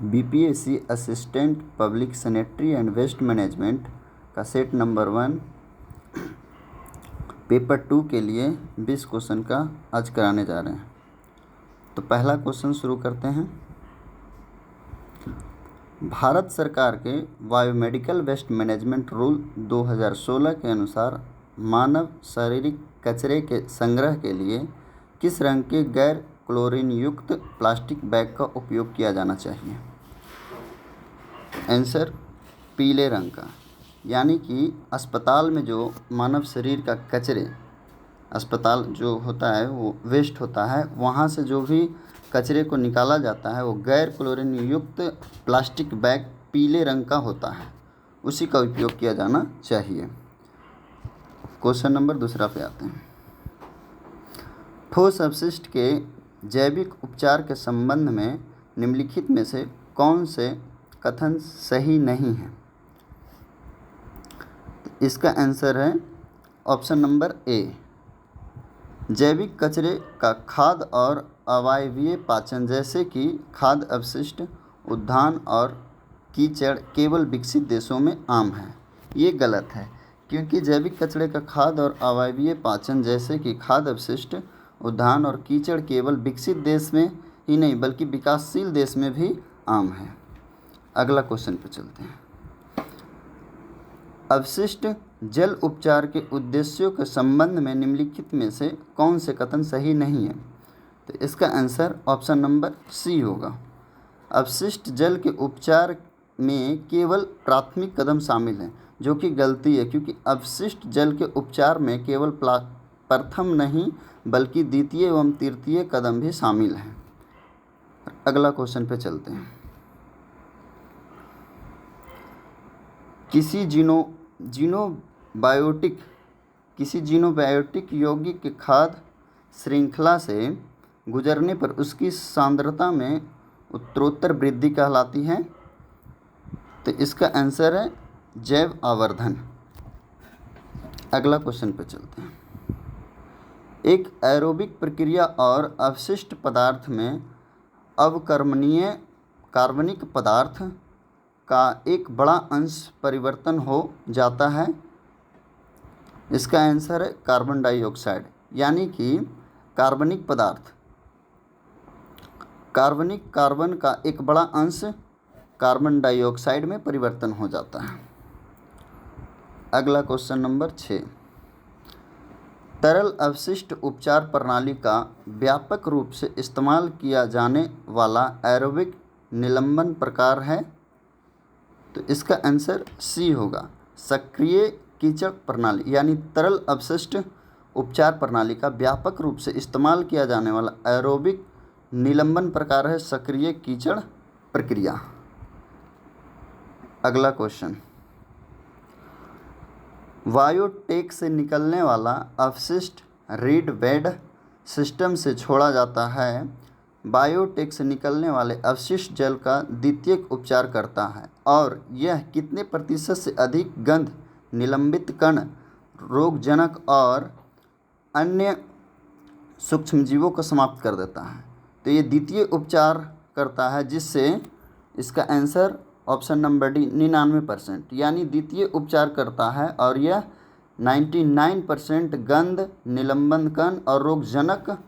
BPSC assistant public sanitary and waste management का set number 1 paper 2 के लिए 20 question का आज कराने जा रहे हैं। तो पहला क्वेश्चन शुरू करते हैं। भारत सरकार के बायोमेडिकल वेस्ट मैनेजमेंट रूल 2016 के अनुसार मानव शारीरिक कचरे के संग्रह के लिए किस रंग के गैर क्लोरीन युक्त प्लास्टिक बैग का उपयोग किया जाना चाहिए? आंसर पीले रंग का। यानी कि अस्पताल में जो मानव शरीर का कचरे, अस्पताल जो होता है वो वेस्ट होता है, वहाँ से जो भी कचरे को निकाला जाता है वो गैर क्लोरीन युक्त प्लास्टिक बैग पीले रंग का होता है, उसी का उपयोग किया जाना चाहिए। क्वेश्चन नंबर 2 पे आते हैं। ठोस अपशिष्ट के जैविक उपचार के संबंध में निम्नलिखित में से कौन से कथन सही नहीं है? इसका आंसर है ऑप्शन नंबर ए। जैविक कचरे का खाद्य और अवायवीय पाचन जैसे कि खाद्य अपशिष्ट, उद्यान और कीचड़ केवल विकसित देशों में आम है। ये गलत है, क्योंकि जैविक कचरे का खाद्य और अवायवीय पाचन जैसे कि खाद्य अपशिष्ट, उद्यान और कीचड़ केवल विकसित देश में ही नहीं बल्कि विकासशील देश में भी आम है। अगला क्वेश्चन पर चलते हैं। अपशिष्ट जल उपचार के उद्देश्यों के संबंध में निम्नलिखित में से कौन से कथन सही नहीं है? तो इसका आंसर ऑप्शन नंबर सी होगा। अपशिष्ट जल के उपचार में केवल प्राथमिक कदम शामिल हैं, जो कि गलती है, क्योंकि अपशिष्ट जल के उपचार में केवल प्रथम नहीं बल्कि द्वितीय एवं तृतीय कदम भी शामिल हैं। अगला क्वेश्चन पे चलते हैं। किसी जीनोबायोटिक यौगिक के खाद्य श्रृंखला से गुजरने पर उसकी सांद्रता में उत्तरोत्तर वृद्धि कहलाती है। तो इसका आंसर है जैव आवर्धन। अगला क्वेश्चन पर चलते हैं। एक एरोबिक प्रक्रिया और अवशिष्ट पदार्थ में अवकर्मणीय कार्बनिक पदार्थ का एक बड़ा अंश परिवर्तन हो जाता है। इसका आंसर है कार्बन डाइऑक्साइड। यानी कि कार्बनिक पदार्थ कार्बन का एक बड़ा अंश कार्बन डाइऑक्साइड में परिवर्तन हो जाता है। अगला क्वेश्चन नंबर 6। तरल अपशिष्ट उपचार प्रणाली का व्यापक रूप से इस्तेमाल किया जाने वाला एरोबिक निलंबन प्रकार है। तो इसका आंसर सी होगा, सक्रिय कीचड़ प्रणाली। यानी तरल अपशिष्ट उपचार प्रणाली का व्यापक रूप से इस्तेमाल किया जाने वाला एरोबिक निलंबन प्रकार है सक्रिय कीचड़ प्रक्रिया। अगला क्वेश्चन। बायोटेक से निकलने वाला अपशिष्ट रीड बेड सिस्टम से छोड़ा जाता है। बायोटेक से निकलने वाले अपशिष्ट जल का द्वितीयक उपचार करता है और यह कितने प्रतिशत से अधिक गंध, निलंबित कण, रोगजनक और अन्य सूक्ष्मजीवों को समाप्त कर देता है। तो ये द्वितीय उपचार करता है, जिससे इसका आंसर ऑप्शन नंबर डी 99%। यानी द्वितीय उपचार करता है और यह 99% गंध, निलंबन कण और रोगजनक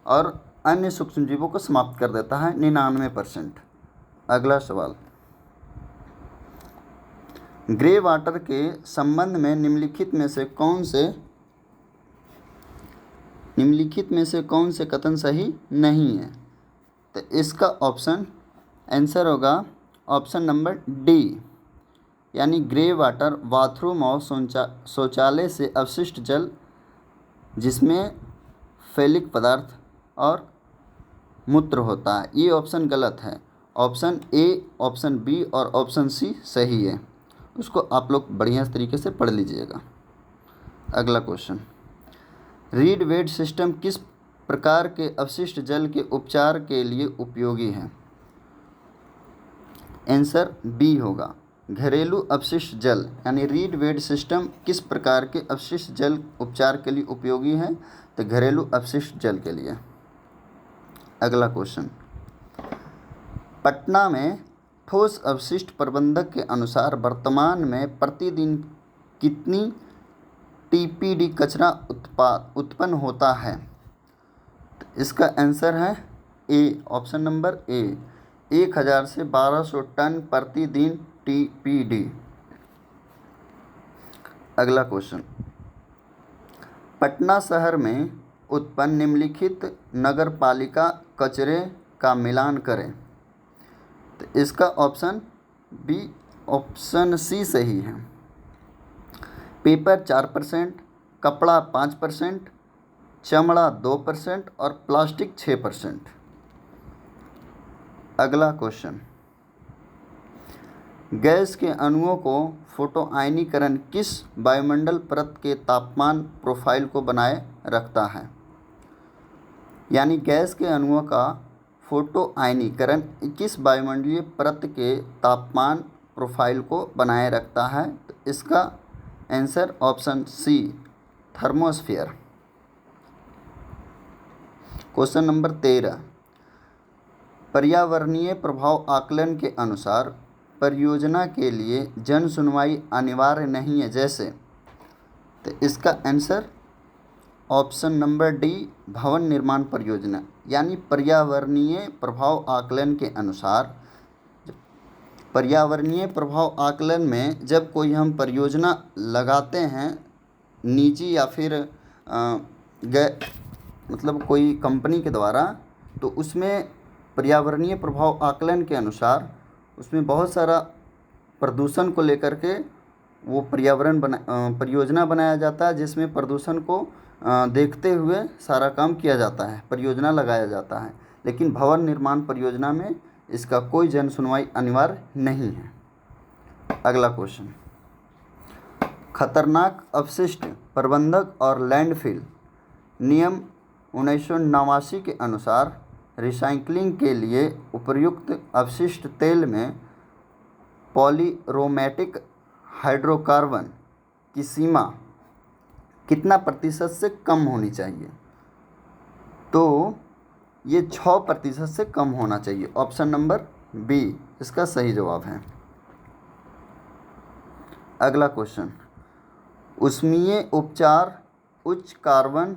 और अन्य सूक्ष्मजीवों को समाप्त कर देता है 99%। अगला सवाल। ग्रे वाटर के संबंध में निम्नलिखित में से कौन से कथन सही नहीं है? तो इसका आंसर होगा ऑप्शन नंबर डी। यानी ग्रे वाटर बाथरूम और शौचालय से अपशिष्ट जल जिसमें फैलिक पदार्थ और मूत्र होता है। ये ऑप्शन गलत है। ऑप्शन ए, ऑप्शन बी और ऑप्शन सी सही है। उसको आप लोग बढ़िया तरीके से पढ़ लीजिएगा। अगला क्वेश्चन। रीड बेड सिस्टम किस प्रकार के अपशिष्ट जल के उपचार के लिए उपयोगी है? आंसर बी होगा, घरेलू अपशिष्ट जल। यानी रीड बेड सिस्टम किस प्रकार के अपशिष्ट जल उपचार के लिए उपयोगी है? तो घरेलू अपशिष्ट जल के लिए। अगला क्वेश्चन। पटना में ठोस अपशिष्ट प्रबंधक के अनुसार वर्तमान में प्रतिदिन कितनी टीपीडी कचरा उत्पन्न होता है? तो इसका आंसर है ए, ऑप्शन नंबर ए, 1000 से 1200 टन प्रतिदिन टीपीडी। अगला क्वेश्चन, पटना शहर में उत्पन्न निम्नलिखित नगर पालिका कचरे का मिलान करें। तो इसका ऑप्शन बी, ऑप्शन सी सही है। पेपर 4%, कपड़ा 5%, चमड़ा 2% और प्लास्टिक 6%। अगला क्वेश्चन, गैस के अणुओं को फोटोआयनीकरण किस वायुमंडल परत के तापमान प्रोफाइल को बनाए रखता है? यानी गैस के अणुओं का फोटोआयनीकरण किस वायुमंडलीय परत के तापमान प्रोफाइल को बनाए रखता है? तो इसका answer option C, thermosphere. Question number 13, पर्यावरणीय प्रभाव आकलन के अनुसार परियोजना के लिए जन सुनवाई अनिवार्य नहीं है जैसे? तो इसका आंसर ऑप्शन नंबर डी, भवन निर्माण परियोजना। यानी पर्यावरणीय प्रभाव आकलन के अनुसार, पर्यावरणीय प्रभाव आकलन में जब कोई हम परियोजना लगाते हैं निजी या फिर मतलब कोई कंपनी के द्वारा, तो उसमें पर्यावरणीय प्रभाव आकलन के अनुसार उसमें बहुत सारा प्रदूषण को लेकर के वो परियोजना बनाया जाता है, जिसमें प्रदूषण को देखते हुए सारा काम किया जाता है, परियोजना लगाया जाता है। लेकिन भवन निर्माण परियोजना में इसका कोई जन सुनवाई अनिवार्य नहीं है। अगला क्वेश्चन, खतरनाक अपशिष्ट प्रबंधक और लैंडफिल नियम 1989 के अनुसार रिसाइक्लिंग के लिए उपयुक्त अपशिष्ट तेल में पॉलीरोमैटिक हाइड्रोकार्बन की सीमा कितना प्रतिशत से कम होनी चाहिए? तो ये 6% से कम होना चाहिए। ऑप्शन नंबर बी इसका सही जवाब है। अगला क्वेश्चन, ऊष्मीय उपचार उच्च कार्बन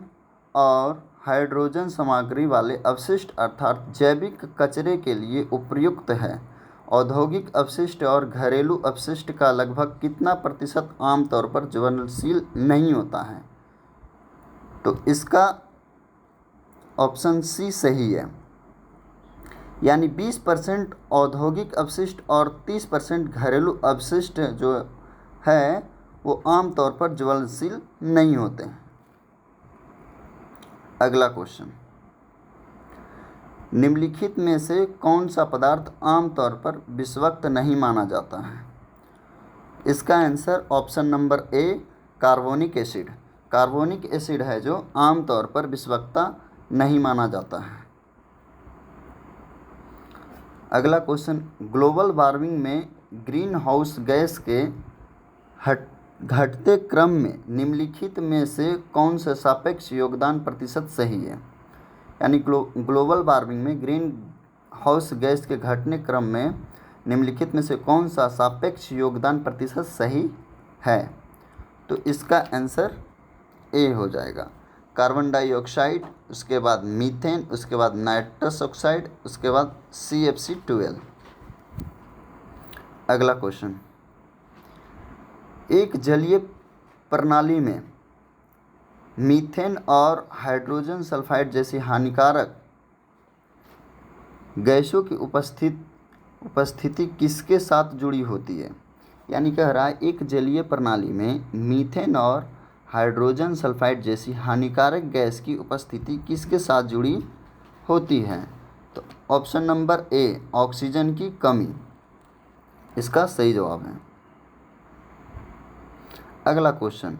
और हाइड्रोजन सामग्री वाले अपशिष्ट अर्थात जैविक कचरे के लिए उपयुक्त है। औद्योगिक अपशिष्ट और घरेलू अपशिष्ट का लगभग कितना प्रतिशत आमतौर पर ज्वलनशील नहीं होता है? तो इसका ऑप्शन सी सही है। यानी 20% औद्योगिक अपशिष्ट और 30% घरेलू अपशिष्ट जो है वो आमतौर पर ज्वलनशील नहीं होते हैं। अगला क्वेश्चन, निम्नलिखित में से कौन सा पदार्थ आमतौर पर विषवक्त नहीं माना जाता है? इसका answer option number A, carbonic acid. Carbonic acid है जो आमतौर पर विषवक्ता नहीं माना जाता है। अगला क्वेश्चन, ग्लोबल वार्मिंग में ग्रीन हाउस गैस के घटते क्रम में निम्नलिखित में से कौन सा सापेक्ष योगदान प्रतिशत सही है? यानी ग्लोबल वार्मिंग में ग्रीन हाउस गैस के घटने क्रम में निम्नलिखित में से कौन सा सापेक्ष योगदान प्रतिशत सही है? तो इसका आंसर ए हो जाएगा। कार्बन डाइऑक्साइड, उसके बाद मीथेन, उसके बाद नाइट्रस ऑक्साइड, उसके बाद CFC12। अगला क्वेश्चन, एक जलीय प्रणाली में मीथेन और हाइड्रोजन सल्फाइड जैसी हानिकारक गैसों की उपस्थिति किसके साथ जुड़ी होती है? यानी कह रहा है एक जलीय प्रणाली में मीथेन और हाइड्रोजन सल्फाइड जैसी हानिकारक गैस की उपस्थिति किसके साथ जुड़ी होती है? तो ऑप्शन नंबर ए, ऑक्सीजन की कमी इसका सही जवाब है। अगला क्वेश्चन,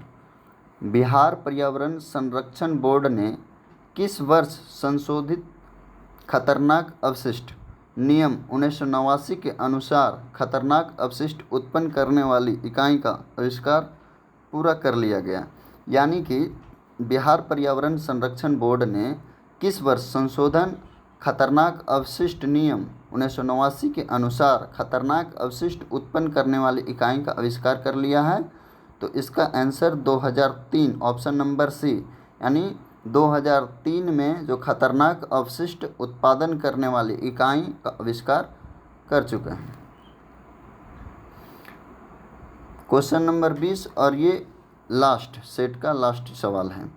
बिहार पर्यावरण संरक्षण बोर्ड ने किस वर्ष संशोधित खतरनाक अपशिष्ट नियम 1989 के अनुसार खतरनाक अपशिष्ट उत्पन्न करने वाली इकाई का आविष्कार पूरा कर लिया गया? यानी कि बिहार पर्यावरण संरक्षण बोर्ड ने किस वर्ष संशोधन खतरनाक अवशिष्ट नियम 1989 के अनुसार खतरनाक अवशिष्ट उत्पन्न करने वाली इकाई का आविष्कार कर लिया है। तो इसका आंसर 2003 ऑप्शन नंबर सी, यानी 2003 में जो खतरनाक अवशिष्ट उत्पादन करने वाली इकाई का आविष्कार कर चुके हैं। क्वेश्चन नंबर 20 और ये लास्ट सेट का लास्ट सवाल है।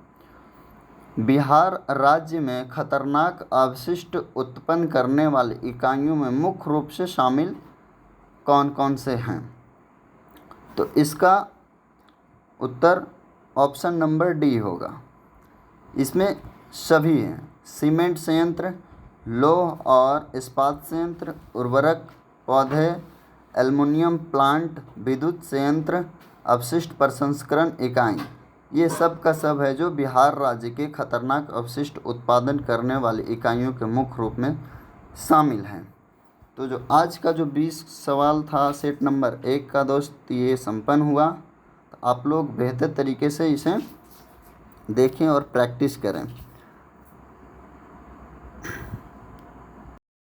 बिहार राज्य में खतरनाक अवशिष्ट उत्पन्न करने वाली इकाइयों में मुख्य रूप से शामिल कौन कौन से हैं? तो इसका उत्तर ऑप्शन नंबर डी होगा। इसमें सभी हैं: सीमेंट संयंत्र, लौह और इस्पात संयंत्र, उर्वरक पौधे, एल्युमिनियम प्लांट, विद्युत संयंत्र, अपशिष्ट प्रसंस्करण इकाई। ये सब का सब है जो बिहार राज्य के खतरनाक अपशिष्ट उत्पादन करने वाली इकाइयों के मुख्य रूप में शामिल हैं। तो जो आज का जो 20 सवाल था सेट नंबर 1 का दोस्त, ये संपन्न हुआ। तो आप लोग बेहतर तरीके से इसे देखें और प्रैक्टिस करें।